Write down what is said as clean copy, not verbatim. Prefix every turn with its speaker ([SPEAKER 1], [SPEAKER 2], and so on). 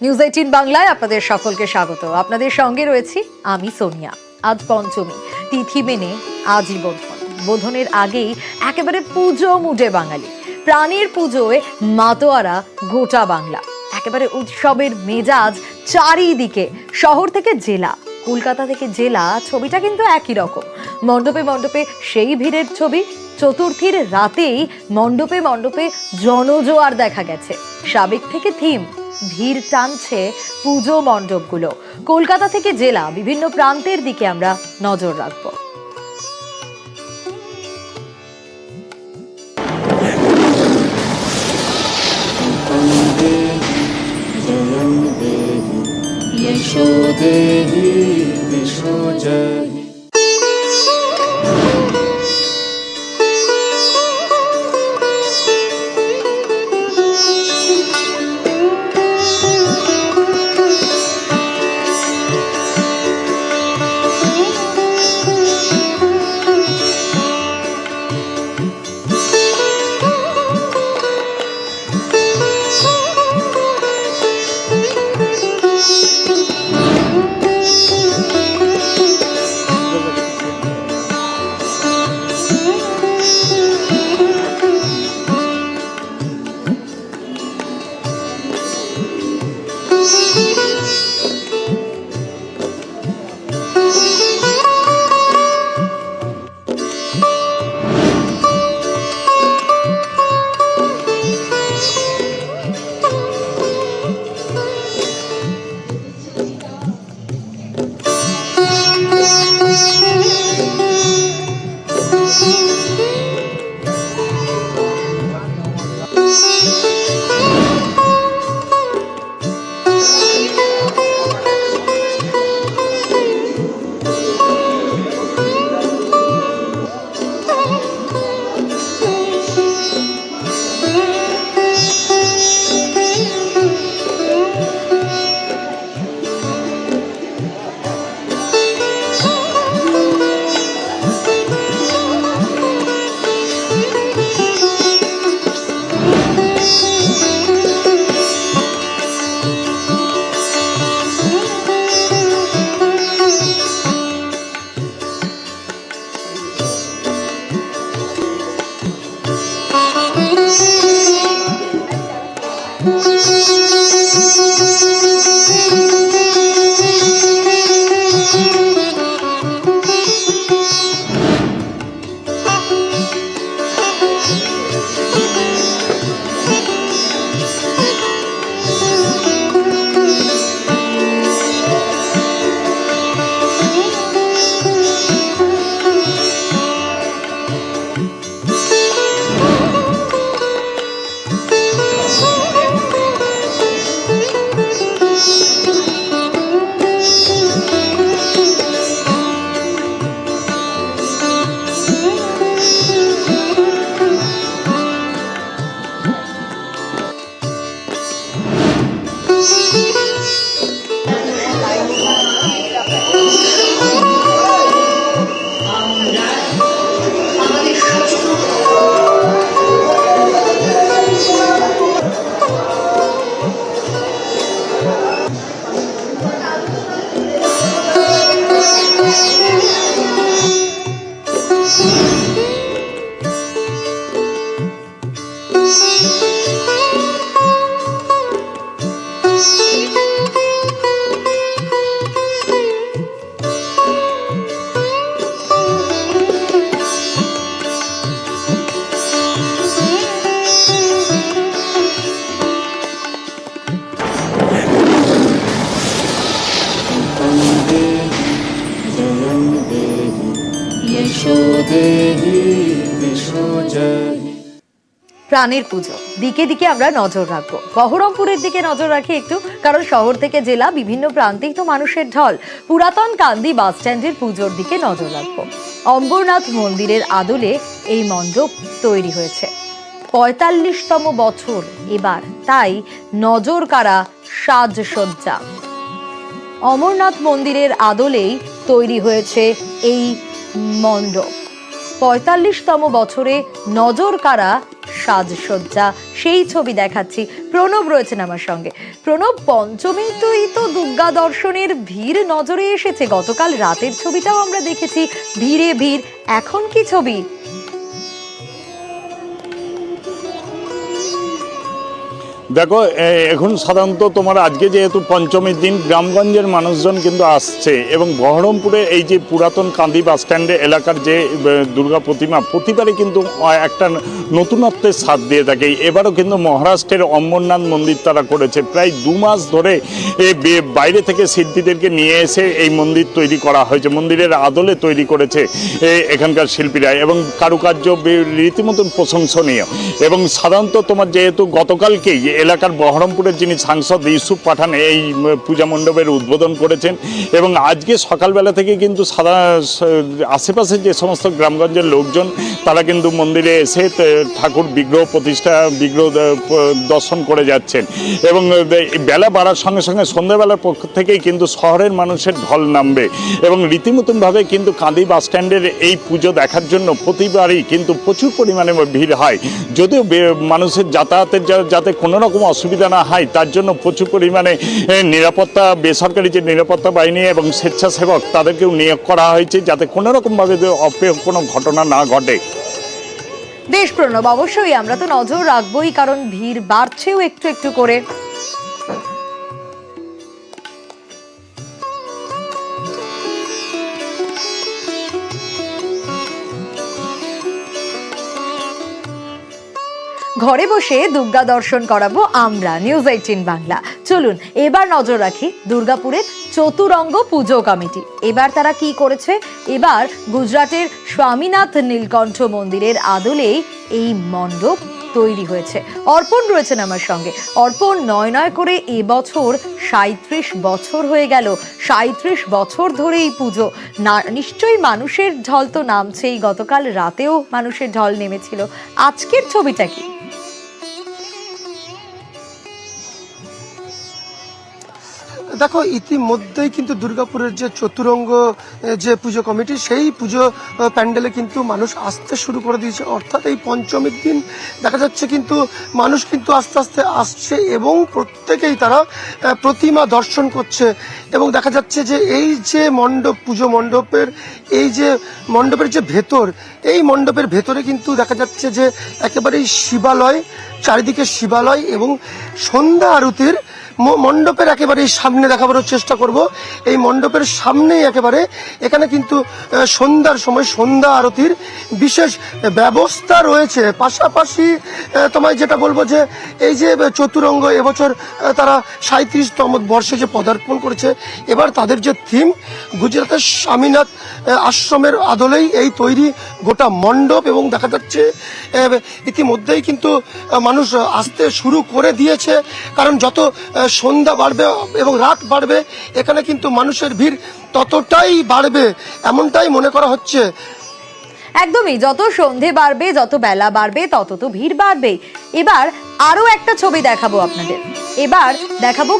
[SPEAKER 1] News 18 বাংলায় আপনাদের সকলকে স্বাগত। আপনাদের সঙ্গে রয়েছি আমি সোনিয়া। আজ পঞ্চমী তিথি মেনে আজই বোধন। বোধনের আগেই একেবারে পুজো মুডে বাঙালি। প্রাণের পুজোয় মাতোয়ারা গোটা বাংলা। একেবারে উৎসবের মেজাজ চারিদিকে। শহর থেকে জেলা, কলকাতা থেকে জেলা, ছবিটা কিন্তু একই রকম। মণ্ডপে মণ্ডপে সেই ভিড়ের ছবি। চতুর্থীর রাতেই মণ্ডপে মণ্ডপে জনজোয়ার দেখা গেছে। সাবেক থেকে থিম, ভিড় টানছে পুজো মণ্ডপগুলো। কলকাতা থেকে জেলা, বিভিন্ন প্রান্তের দিকে আমরা নজর রাখবো।
[SPEAKER 2] यशोदेहि विश्वजहि
[SPEAKER 1] প্রাণের পুজো, দিকে দিকে আমরা নজর রাখবো। বহরমপুরের দিকে নজর রাখি একটু, কারণ শহর থেকে জেলা, বিভিন্ন প্রান্তেই তো মানুষের ঢল। পুরাতন কান্দি বাস স্ট্যান্ডের পুজোর দিকে নজর রাখবো। অম্বরনাথ মন্দিরের আদলে এই মণ্ডপ তৈরি হয়েছে। ৪৫তম বছর এবার, তাই নজর কাড়া সাজসজ্জা। অমরনাথ মন্দিরের আদলেই তৈরি হয়েছে এই মণ্ডপ। ৪৫তম বছরে নজর কাড়া সাজসজ্জা সেই ছবি দেখাচ্ছি। প্রণব রয়েছেন আমার সঙ্গে। প্রণব, পঞ্চমীতেই তো দুর্গা দর্শনের ভিড় নজরে এসেছে। গতকাল রাতের ছবিটাও আমরা দেখেছি, ভিড়ে ভিড়। এখন কি ছবি?
[SPEAKER 3] দেখো, এখন সাধারণত তোমার আজকে যেহেতু পঞ্চমীর দিন, গ্রামগঞ্জের মানুষজন কিন্তু আসছে এবং বহরমপুরে এই যে পুরাতন কান্দি বাস স্ট্যান্ডে এলাকার যে দুর্গা প্রতিমা প্রতিবারই কিন্তু একটা নতুনত্বের স্বাদ দিয়ে থাকে। এবারও কিন্তু মহারাষ্ট্রের অমরনাথ মন্দির তারা করেছে। প্রায় 2 মাস ধরে বাইরে থেকে শিল্পীদেরকে নিয়ে এসে এই মন্দির তৈরি করা হয়েছে। মন্দিরের আদলে তৈরি করেছে এখানকার শিল্পীরা এবং কারুকার্য রীতিমতন প্রশংসনীয়। এবং সাধারণত তোমার যেহেতু গতকালকেই এলাকার বহরমপুরের যিনি সাংসদ ইউসুফ পাঠান এই পূজা মণ্ডপের উদ্বোধন করেছেন এবং আজকে সকালবেলা থেকে কিন্তু আশেপাশে যে সমস্ত গ্রামগঞ্জের লোকজন তারা কিন্তু মন্দিরে এসে ঠাকুর বিগ্রহ দর্শন করে যাচ্ছেন এবং বেলা বাড়ার সঙ্গে সঙ্গে সন্ধ্যাবেলার পক্ষ থেকেই কিন্তু শহরের মানুষের ঢল নামবে এবং রীতিমতনভাবে কিন্তু কাঁদি বাস স্ট্যান্ডের এই পুজো দেখার জন্য প্রতিবারই কিন্তু প্রচুর পরিমাণে ভিড় হয়। যদিও মানুষের যাতায়াতের যাতে কোনো রকম অসুবিধা না হয় তার জন্য প্রচুর পরিমাণে নিরাপত্তা, বেসরকারি যে নিরাপত্তা বাহিনী এবং স্বেচ্ছাসেবক তাদেরকেও নিয়োগ করা হয়েছে যাতে কোনো রকমভাবে অপ্রিয় কোনো ঘটনা না ঘটে।
[SPEAKER 1] বেশ প্রণব, অবশ্যই আমরা তো নজর রাখবোই, কারণ ভিড় বাড়ছেও একটু একটু করে। ঘরে বসে দুর্গা দর্শন করাবো আমরা, নিউজ 18 বাংলা। চলুন এবার নজর রাখি দুর্গাপুরের চতুরঙ্গ পুজো কমিটি। এবার তারা কি করেছে? এবার গুজরাটের স্বামীনাথ নীলকণ্ঠ মন্দিরের আদলেই এই মণ্ডপ তৈরি হয়েছে। অর্পণ রয়েছেন আমার সঙ্গে। অর্পণ, নয় করে এবছর 37 বছর হয়ে গেল। 37 বছর ধরে এই পুজো। না, নিশ্চয়ই মানুষের ঢল তো নামছেই। গতকাল রাতেও মানুষের ঢল নেমেছিল। আজকের ছবিটা কি?
[SPEAKER 4] দেখো, ইতিমধ্যেই কিন্তু দুর্গাপুরের যে চতুরঙ্গ যে পুজো কমিটি, সেই পুজো প্যান্ডেলে কিন্তু মানুষ আসতে শুরু করে দিয়েছে। অর্থাৎ এই পঞ্চমীর দিন দেখা যাচ্ছে কিন্তু মানুষ কিন্তু আস্তে আস্তে আসছে এবং প্রত্যেকেই তারা প্রতিমা দর্শন করছে। এবং দেখা যাচ্ছে যে এই যে মণ্ডপ, পুজো মণ্ডপের এই যে মণ্ডপের যে ভেতর, এই মণ্ডপের ভেতরে কিন্তু দেখা যাচ্ছে যে একেবারেই শিবালয়, চারিদিকে শিবালয় এবং সন্ধ্যা আরতির মণ্ডপের একেবারে সামনে দেখাবার চেষ্টা করব। এই মণ্ডপের সামনেই একেবারে এখানে কিন্তু সন্ধ্যার সময় সন্ধ্যা আরতির বিশেষ ব্যবস্থা রয়েছে। পাশাপাশি তোমায় যেটা বলবো যে এই যে চতুরঙ্গ এবছর তারা 37তম বর্ষে যে পদার্পণ করেছে, এবার তাদের যে থিম গুজরাটের স্বামীনাথ আশ্রমের আদলেই এই তৈরি গোটা মণ্ডপ। এবং দেখা যাচ্ছে ইতিমধ্যেই কিন্তু মানুষ আসতে শুরু করে দিয়েছে, কারণ যত সন্ধ্যা বাড়বে এবং রাত বাড়বে এখানে কিন্তু মানুষের ভিড় ততটাই বাড়বে, এমনটাই মনে করা হচ্ছে।
[SPEAKER 1] একদমই, যত সন্ধে বাড়বে, যত বেলা বাড়বে, তত তো ভিড় বাড়বেই। এবার আরো একটা ছবি দেখাবো আপনাদের। এবার দেখাবো